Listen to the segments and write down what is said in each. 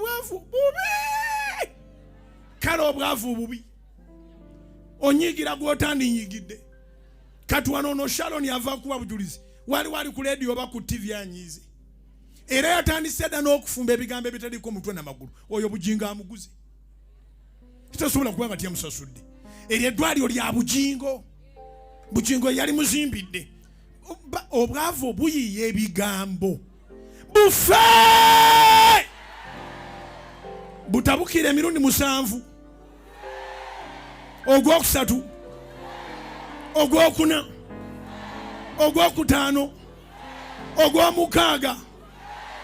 obwavu bubi. Kale obwavu bubi. Onyigira gw'otandinyigidde. Kati wano ono Sharon yava kuwa bujulizi. Wali ku radio oba ku TV anyize. Era yatandise dda n'okufumba ebigambo ebitaliko mutwe n'amagulu. Oyo Bujjingo amuguze. Kitasobola kuba nga tyamusasudde. Eryo eddwaliro lya Bujjingo. Bujjingo yali muzimbidde. Obwavu buyiye ebigambo. Bufe! Butabukire emirundi 7. Ogwokusatu. Ogwokuna. Ogwokutaano. Ogwomukaaga.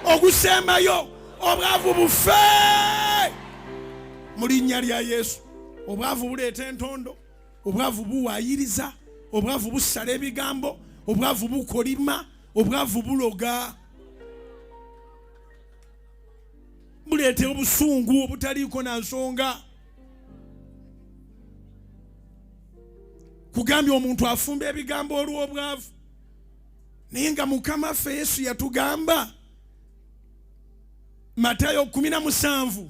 Ogusembayo. Obwavu bufe! Mu linnya lya Yesu. Obwavu buleeta entondo. Obwavu buwaayiriza. Obwavu busala ebigambo. Obwavu bukolima. Obwavu buloga. Buleeta obusungu obutaliiko na nsonga. Kugambye omuntu afumba ebigambo olw'obwavu. Naye nga Mukama ffe Yesu yatugamba Matayo 17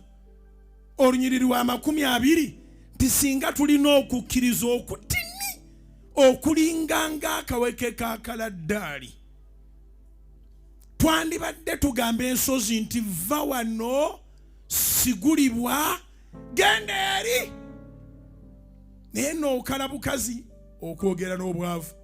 olunyiriri lwa 20 nti singa tulina okukkiriza okutini okulinganga akaweke ka kaladdaali twandibadde tugamba ensozi nti va wano sigulibwa genda eri. Naye n'okala bukazi okwogera n'obwavu.